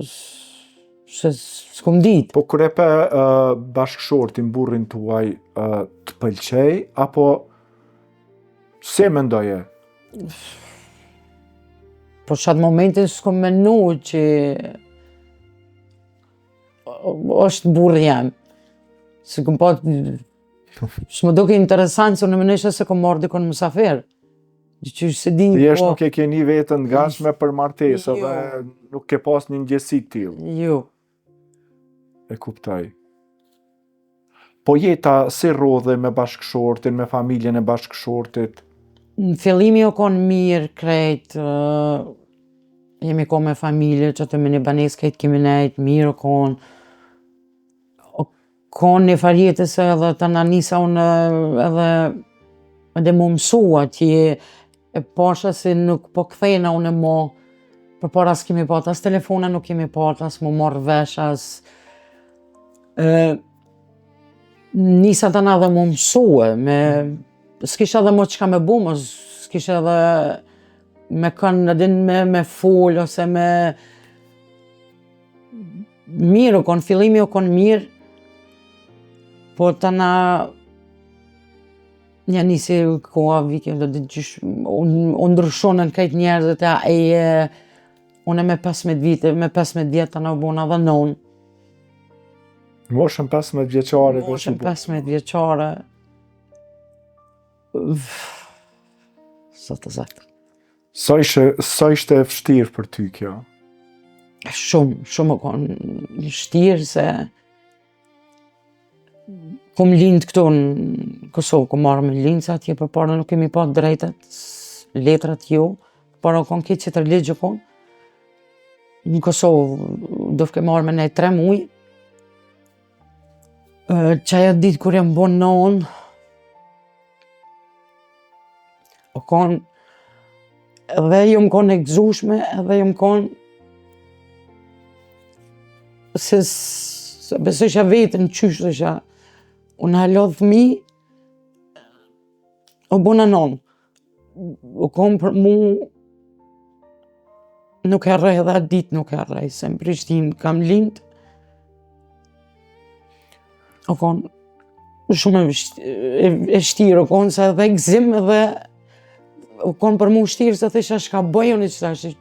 se s'kom ditë. Po kur e pe bashkëshortin, burrin tuaj, të pëlqej, apo se mendoje? Po qatë momentin s'kom menu që është burri jam. Se kom pa... S'më duke interesant, se në mëneshe se kom marrë dikon mësafer. Që se di... Thjesht nuk e keni vetën gatshme për martesë dhe nuk ke pas një ndjesi tillë. Jo. E kuptoj. Po jeta si rrodhe me bashkëshortin, me familjen e bashkëshortit? Në fillimi o konë mirë, krejt, jemi ko me familje, që të me një banes krejt kemi nejt, mirë o konë. Konë një farjetës edhe të nanisa unë edhe më mësua që e pasha se nuk po kthejna unë mo, për para s'kemi pat, as telefona nuk kemi pat, as më marrë vesh, as... Nisa të nga dhe më mësue, s'kisha dhe më qka me bu, s'kisha dhe me kënë edhin me full, ose me... Mirë, o konë, fillimi o konë mirë, po të nga... Një nisi koha vike, unë ndryshonën krejt njerëzit unë me 15 vite, me 15 vjetë të nga u bona dhe nonë. Moshën 15 vjeqare? Moshën 15 vjeqare. Sa të zaktë. Sa ishte vështirë për ty kjo? Shumë o konë vështirë se... Kom lindë këtu në Kosovë, kom marrë me lindë, se atje për para nuk kemi pa drejtet, letrat jo, para konë këtë që të rligjë konë. Në Kosovë, do fke marrë me nej 3 muj. Qaja ditë kur jam bon non, o konë, edhe jom konë e gëzushme, edhe jom konë, se besësha vetën qysh dhe isha, unë halodh fëmi, o bona non. O konë për mu, nuk e rrej edhe atë ditë nuk e rrej, se në Prishtinë kam lindë. O konë shumë e shtirë, o konë se edhe gzim edhe, o konë për mu shtirë se thesha shka bëjë unë që thashtë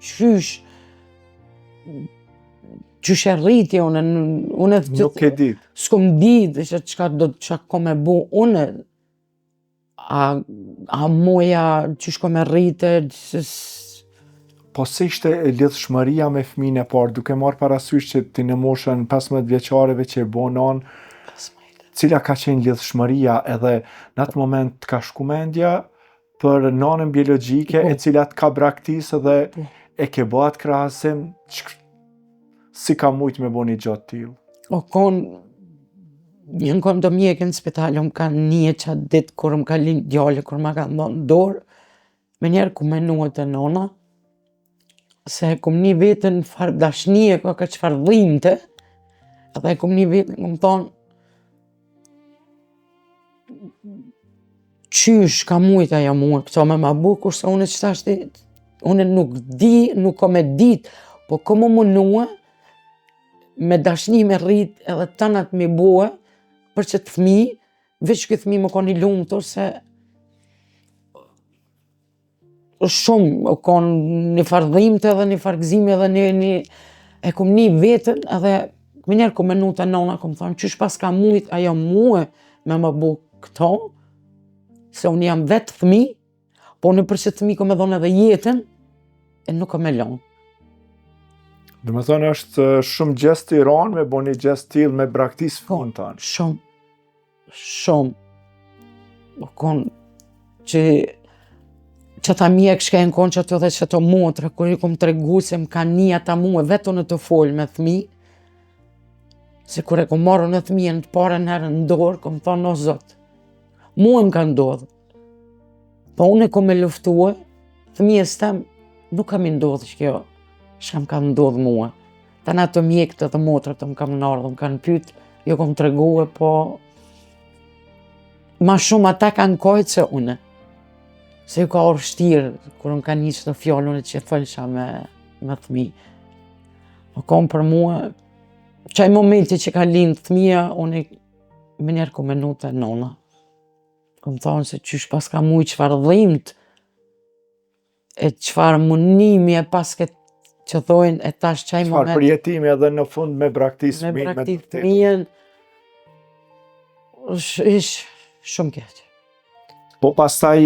qysh e rriti unë nuk e ditë. S'kom ditë që qka do të ko me bu unë, a moja qysh ko me rrite. Po se ishte lidhshmëria me fëmijën e parë, duke marrë parasysh që ti në moshën 15 vjeqareve që e bonon, cila ka qenë lidhshmëria edhe në atë moment të ka shku mendja për nanën biologjike e cila të ka braktisë dhe e ke bëhat krahasim, si ka mujtë me bo një gjatë t'ilë? O konë, jënë konë do mjekë në spital, më ka një qatë ditë kur më ka linë djale, kur më ka ndonë dorë, me njerë ku menua të nona, se kum një vetën farë dashnije, ka që farë dhimte, edhe kum një vetën, ku më thonë, qysh ka mujtë aja muë, këto me ma bu, kurse unë që tashti, unë nuk di, nuk ko me ditë, po ko më mënua, me dashni me rrit edhe tënat me bue, për që të fëmi, veç këtë fëmi më koni lumëtur, se shumë, o konë një fardhimte edhe një fargzime edhe e kom një vetën, edhe me njerë kom menu të nona, kom thonë, qysh pas ka mujt ajo muë me më bu këto, se unë jam vetë fëmi, po në për që të fëmi kom e dhonë edhe jetën, e nuk kom e lonë. Dhe me thonë është shumë gjest i ranë me bo një gjest t'il me braktis fëmijën tanë. Shumë. O konë që ta mjek shkajnë konë që të dhe që të motra, kur i kom të regu se më ka një ata muë, vetë në të folë me thmi, se kur e kom marrë në thmijën të pare në herë në dorë, kom thonë o zotë, muë më ka ndodhë. Po unë e kom e luftuë, thmijës tem nuk kam i ndodhë që kjo, shka më ka ndodhë mua. Ta në të mjekët dhe motrat të më kam nardhë, më kanë pytë, jo kom të reguë, po ma shumë ata kanë kojtë se une. Se ju ka orë shtirë, kur më ka një që të fjallë, une që fëllësha me thmi. O kom për mua, qaj momenti që ka lindë fëmija, unë më njerë ku menu te nona. Kom thonë se qysh pas ka mujë qëfar dhimt, e qëfar munimi e pas këtë që thojnë e tash qaj moment. Qëfar përjetimi edhe në fund me braktis Me fëmijën. braktis fëmijën, ish shumë keq. Po pastaj,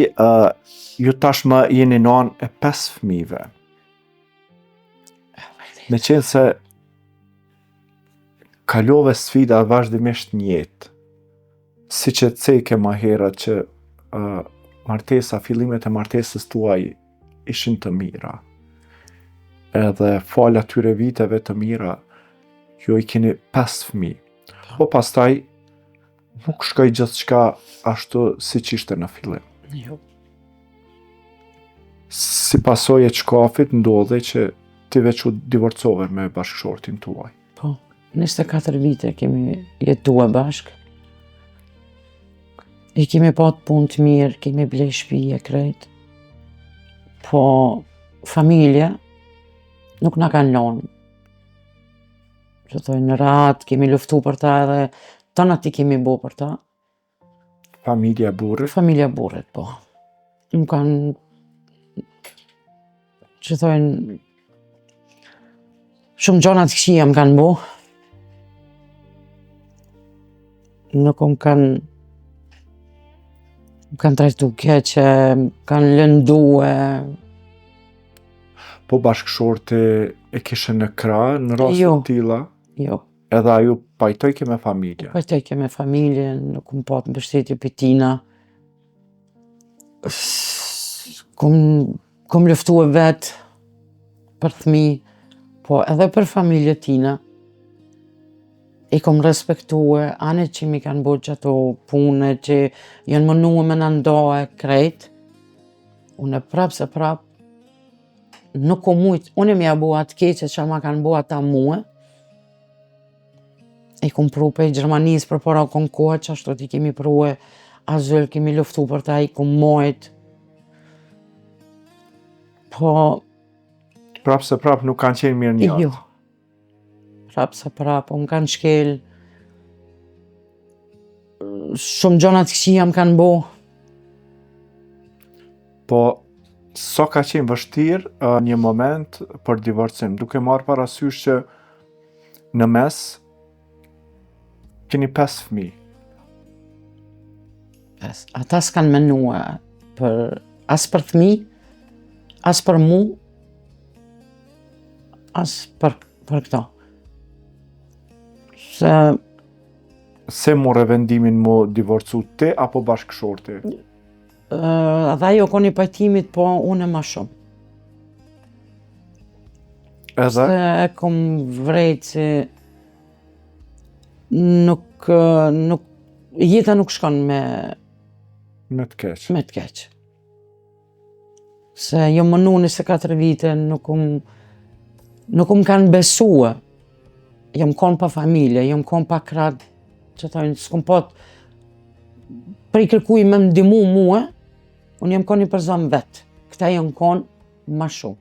ju tashmë jeni nanë e 5 fëmijëve. Me qenë se kalove sfida vazhdimisht në jetë, si që ceke ma herët që fillimet e martesës tuaj ishin të mira. Edhe falë atyre viteve të mira, ju i keni 5 fëmijë. Po pastaj, nuk shkoj gjithçka ashtu si që ishte në fillim. Jo. Si pasojë e shkafit ndodhi që ti veç u divorcove me bashkëshortin tuaj. Po, 24 vite kemi jetua bashkë. I kemi pat punë të mirë, kemi blej shtëpi e krejt. Po, familja nuk na kanë lënë. Që thojnë në rahat, kemi luftu për ta edhe tëna ti kemi bo për ta. Familja burrit. Familja burrit, po. Më kanë, që thojnë, shumë gjona të këqija më kanë bo. Nuk më kanë trajtu keqe, më kanë lëndue. Po bashkëshorti e kishe në krah në raste Jo. të tilla, Jo. edhe aju pajtojke me familja. Pajtojke me familjen, nuk më pat mbështetje për tina. Kom luftu e vetë për fëmi, po edhe për familje tina. I kom respektue, anet që mi kanë bërë që ato pune që janë mënue me në ndohe krejt. Unë prap se prap, nuk kom mujtë, unë mi a bua atë keqe që ma kanë bua ata muë. I kom pru pe i Gjermanisë për para kon kohë që ashtu t'i kemi pru e azyl, kemi luftu për ta, i kom mojt. Po... Prap se prap nuk kanë qenë mirë njatë. Jo. Prap se prap, më kanë shkel. Shumë gjonat këqija më kanë bo. Po, so ka qenë vështirë një moment për divorcim, duke marrë parasysh që në mes keni 5 fëmijë. Ata s'kan menua as për fëmi, as për mu, as për këto. Se more vendimin mu divorcu ti apo bashkëshorti? Dhe jo koni pajtimit, po unë ma shumë. Edhe? Se e kom vrejt që jeta nuk shkon me të keq. Me të keq. Se jo mënu 24 vite, nuk kanë besue. Jom kon pa familje, jom kon pa krad, që thojnë, s'kom pot prej kërkuj me mdimu mua, unë jam kon i përzam vetë. Këta jom kon ma shumë.